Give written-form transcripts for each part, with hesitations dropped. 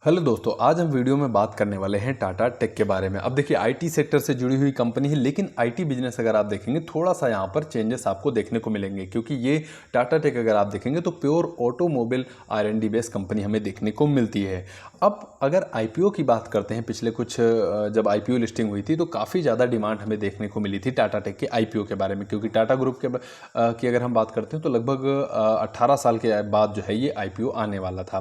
Hello दोस्तों, आज हम वीडियो में बात करने वाले हैं टाटा टेक के बारे में। अब देखिए, आईटी सेक्टर से जुड़ी हुई कंपनी है, लेकिन आईटी बिजनेस अगर आप देखेंगे थोड़ा सा यहाँ पर चेंजेस आपको देखने को मिलेंगे, क्योंकि ये टाटा टेक अगर आप देखेंगे तो pure automobile R&D based company हमें देखने को मिलती है। अब अगर आईपीओ की बात करते हैं, पिछले कुछ जब आईपीओ लिस्टिंग हुई थी तो काफ़ी ज़्यादा डिमांड हमें देखने को मिली थी टाटा टेक के आईपीओ के बारे में, क्योंकि टाटा ग्रुप की अगर हम बात करते हैं तो लगभग 18 साल के बाद जो है ये आईपीओ आने वाला था।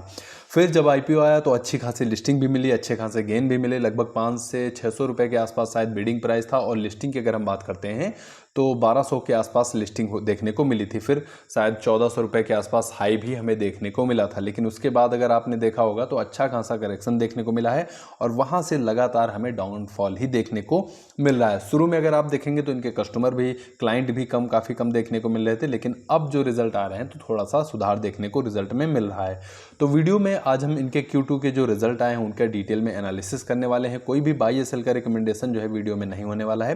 फिर जब आईपीओ आया तो अच्छी खासी लिस्टिंग भी मिली, अच्छे खासे गेन भी मिले, लगभग 5 से 600 रुपये के आसपास शायद बिडिंग प्राइस था, और लिस्टिंग की अगर हम बात करते हैं तो 1200 के आसपास लिस्टिंग देखने को मिली थी। फिर शायद 1400 रुपये के आसपास हाई भी हमें देखने को मिला था, लेकिन उसके बाद अगर आपने देखा होगा तो अच्छा खासा करेक्शन देखने को मिला है, और वहाँ से लगातार हमें डाउनफॉल ही देखने को मिल रहा है। शुरू में अगर आप देखेंगे तो इनके कस्टमर भी, क्लाइंट भी काफ़ी कम देखने को मिल रहे थे, लेकिन अब जो रिजल्ट आ रहे हैं तो थोड़ा सा सुधार देखने को रिजल्ट में मिल रहा है। तो वीडियो में आज हम इनके Q2 के जो रिजल्ट आए हैं उनका डिटेल में एनालिसिस करने वाले हैं। कोई भी बाई या सेल का रिकमेंडेशन जो है वीडियो में नहीं होने वाला है।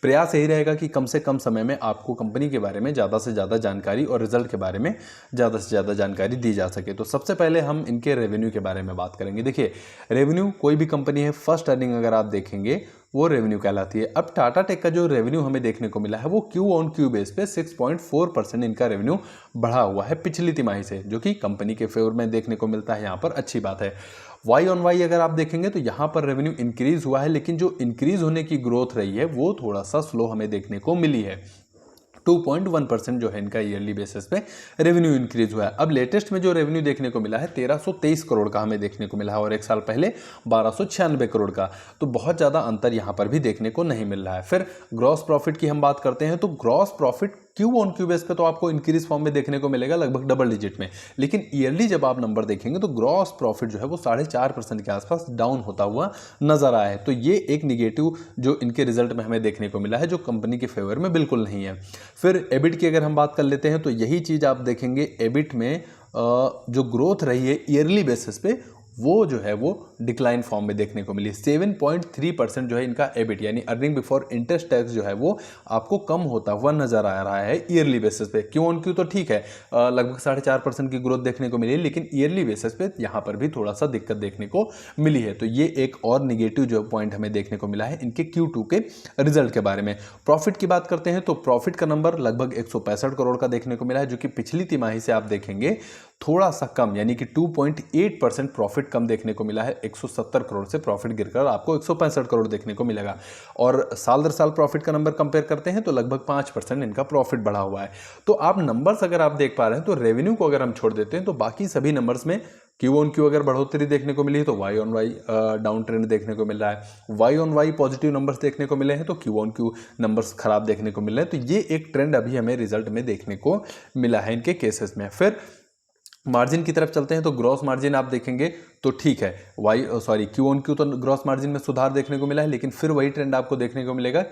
प्रयास यही रहेगा कि कम से कम समय में आपको कंपनी के बारे में ज़्यादा से ज़्यादा जानकारी और रिजल्ट के बारे में ज़्यादा से ज़्यादा जानकारी दी जा सके। तो सबसे पहले हम इनके रेवेन्यू के बारे में बात करेंगे। देखिए, रेवेन्यू कोई भी कंपनी है, फर्स्ट अर्निंग अगर आप देखेंगे वो रेवेन्यू कहलाती है। अब टाटा टेक का जो रेवेन्यू हमें देखने को मिला है वो क्यू ऑन क्यू बेस पे 6.4% इनका रेवेन्यू बढ़ा हुआ है पिछली तिमाही से, जो कि कंपनी के फेवर में देखने को मिलता है। यहाँ पर अच्छी बात है। वाई ऑन वाई अगर आप देखेंगे तो यहाँ पर रेवेन्यू इंक्रीज हुआ है, लेकिन जो इंक्रीज होने की ग्रोथ रही है वो थोड़ा सा स्लो हमें देखने को मिली है। 2.1% जो है इनका ईयरली बेसिस पे रेवेन्यू इंक्रीज हुआ है। अब लेटेस्ट में जो रेवेन्यू देखने को मिला है 1323 करोड़ का हमें देखने को मिला है, और एक साल पहले 1296 करोड़ का। तो बहुत ज़्यादा अंतर यहाँ पर भी देखने को नहीं मिल रहा है। फिर ग्रॉस प्रॉफिट की हम बात करते हैं तो gross profit Q on Q base पे तो आपको इंक्रीज फॉर्म में देखने को मिलेगा, लगभग डबल डिजिट में, लेकिन ईयरली जब आप नंबर देखेंगे तो ग्रॉस प्रॉफिट जो है वो 4.5% के आसपास डाउन होता हुआ नजर आया है। तो ये एक निगेटिव जो इनके रिजल्ट में हमें देखने को मिला है, जो कंपनी के फेवर में बिल्कुल नहीं है। फिर एबिट की अगर हम बात कर लेते हैं तो यही चीज़ आप देखेंगे, एबिट में जो ग्रोथ रही है ईयरली बेसिस पे वो जो है वो डिक्लाइन फॉर्म में देखने को मिली। 7.3% जो है इनका एबिट यानी अर्निंग बिफोर इंटरेस्ट टैक्स जो है वो आपको कम होता हुआ नजर आ रहा है ईयरली बेसिस पे। क्यों ऑन क्यों तो ठीक है, लगभग 4.5% की ग्रोथ देखने को मिली, लेकिन ईयरली बेसिस पे यहाँ पर भी थोड़ा सा दिक्कत देखने को मिली है। तो ये एक और निगेटिव जो पॉइंट हमें देखने को मिला है इनके Q2 के रिजल्ट के बारे में। प्रॉफिट की बात करते हैं तो प्रॉफिट का नंबर लगभग 165 करोड़ का देखने को मिला है, जो कि पिछली तिमाही से आप देखेंगे थोड़ा सा कम, यानी कि 2.8% प्रॉफिट कम देखने को मिला है। 170 करोड़ से प्रॉफिट गिरकर आपको 165 करोड़ देखने को मिलेगा। और साल दर साल प्रॉफिट का नंबर कंपेयर करते हैं तो लगभग 5% इनका प्रॉफिट बढ़ा हुआ है। तो आप नंबर्स अगर आप देख पा रहे हैं तो रेवेन्यू को अगर हम छोड़ देते हैं तो बाकी सभी नंबर्स में क्यू ऑन क्यू अगर बढ़ोतरी देखने को मिली है तो Y on Y down trend देखने को मिल रहा है। Y on Y positive numbers देखने को मिले हैं तो क्यू ऑन क्यू नंबर्स खराब देखने को मिल रहे हैं। तो ये एक ट्रेंड अभी हमें रिजल्ट में देखने को मिला है इनके केसेस में। फिर मार्जिन की तरफ चलते हैं तो ग्रॉस मार्जिन आप देखेंगे तो ठीक है, क्यू ऑन क्यू तो ग्रॉस मार्जिन में सुधार देखने को मिला है, लेकिन फिर वही ट्रेंड आपको देखने को मिलेगा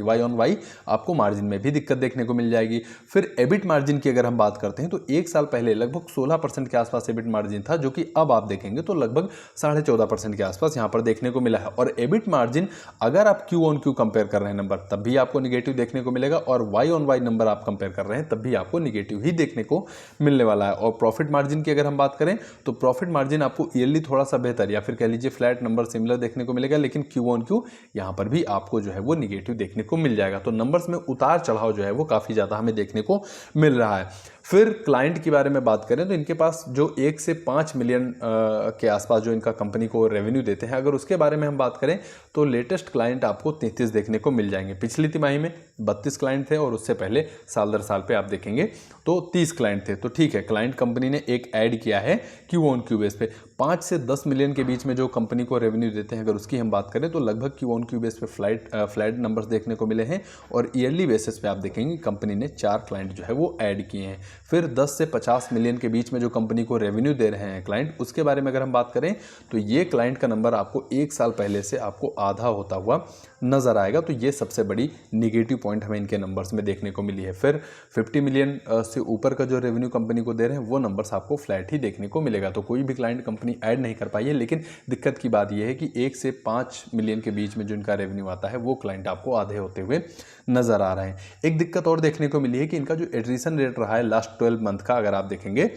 वाई ऑन वाई आपको मार्जिन में भी दिक्कत देखने को मिल जाएगी। फिर एबिट मार्जिन की अगर हम बात करते हैं तो एक साल पहले लगभग 16% के आसपास एबिट मार्जिन था, जो कि अब आप देखेंगे तो लगभग 14.5% के आसपास यहाँ पर देखने को मिला है। और एबिट मार्जिन अगर आप क्यू ऑन क्यू कंपेयर कर रहे हैं नंबर तब भी आपको निगेटिव देखने को मिलेगा, और वाई ऑन वाई नंबर आप कंपेयर कर रहे हैं तब भी आपको निगेटिव ही देखने को मिलने वाला है। और प्रॉफिट मार्जिन की अगर हम बात करें तो प्रॉफिट मार्जिन आपको ईयरली थोड़ा सा बेहतर या फिर कह लीजिए फ्लैट नंबर सिमिलर देखने को मिलेगा, लेकिन क्यू ऑन क्यू यहाँ पर भी आपको जो है वो निगेटिव देखने को मिल जाएगा। तो नंबर्स में उतार चढ़ाव जो है वो काफ़ी ज़्यादा हमें देखने को मिल रहा है। फिर क्लाइंट के बारे में बात करें तो इनके पास जो 1 से 5 मिलियन के आसपास जो इनका कंपनी को रेवेन्यू देते हैं, अगर उसके बारे में हम बात करें तो लेटेस्ट क्लाइंट आपको 33 देखने को मिल जाएंगे। पिछली तिमाही में 32 क्लाइंट थे, और उससे पहले साल दर साल पे आप देखेंगे तो 30 क्लाइंट थे। तो ठीक है, क्लाइंट कंपनी ने एक ऐड किया है क्यू ऑन क्यू बेस पे। 5 से 10 मिलियन के बीच में जो कंपनी को रेवेन्यू देते हैं अगर उसकी हम बात करें तो लगभग क्यू ऑन क्यू बेस पे फ्लैट नंबर्स देखने को मिले हैं, और ईयरली बेसिस पे आप देखेंगे कंपनी ने 4 क्लाइंट जो है वो ऐड किए हैं। फिर 10 से 50 मिलियन के बीच में जो कंपनी को रेवेन्यू दे रहे हैं क्लाइंट, उसके बारे में अगर हम बात करें तो ये क्लाइंट का नंबर आपको एक साल पहले से आपको आधा होता हुआ नजर आएगा। तो ये सबसे बड़ी निगेटिव पॉइंट हमें इनके नंबर्स में देखने को मिली है। फिर 50 मिलियन से ऊपर का जो रेवेन्यू कंपनी को दे रहे हैं वो नंबर्स आपको फ्लैट ही देखने को मिलेगा। तो कोई भी क्लाइंट कंपनी ऐड नहीं कर पाई है, लेकिन दिक्कत की बात यह है कि 1 से 5 मिलियन के बीच में जो इनका रेवेन्यू आता है वो क्लाइंट आपको आधे होते हुए नजर आ रहे हैं। एक दिक्कत और देखने को मिली है कि इनका जो एट्रिशन रेट रहा है लास्ट 12 मंथ का, अगर आप देखेंगे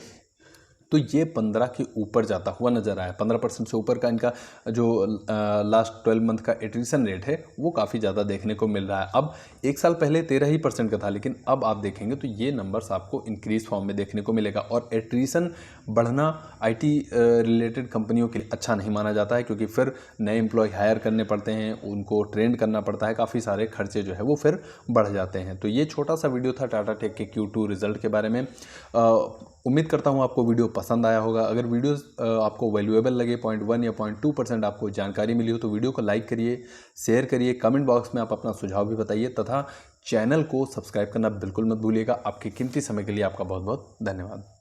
तो ये 15 के ऊपर जाता हुआ नज़र आया। 15% से ऊपर का इनका जो लास्ट 12 मंथ का एट्रिशन रेट है वो काफ़ी ज़्यादा देखने को मिल रहा है। अब एक साल पहले 13% का था, लेकिन अब आप देखेंगे तो ये नंबर्स आपको इंक्रीज फॉर्म में देखने को मिलेगा। और एट्रिशन बढ़ना आईटी रिलेटेड कंपनियों के लिए अच्छा नहीं माना जाता है, क्योंकि फिर नए एम्प्लॉय हायर करने पड़ते हैं, उनको ट्रेंड करना पड़ता है, काफ़ी सारे खर्चे जो है वो फिर बढ़ जाते हैं। तो ये छोटा सा वीडियो था टाटा टेक के Q2 रिजल्ट के बारे में। उम्मीद करता हूँ आपको वीडियो पसंद आया होगा। अगर वीडियो आपको वैल्यूएबल लगे, 0.1 या 0.2% आपको जानकारी मिली हो, तो वीडियो को लाइक करिए, शेयर करिए, कमेंट बॉक्स में आप अपना सुझाव भी बताइए, तथा चैनल को सब्सक्राइब करना बिल्कुल मत भूलिएगा। आपके कीमती समय के लिए आपका बहुत बहुत धन्यवाद।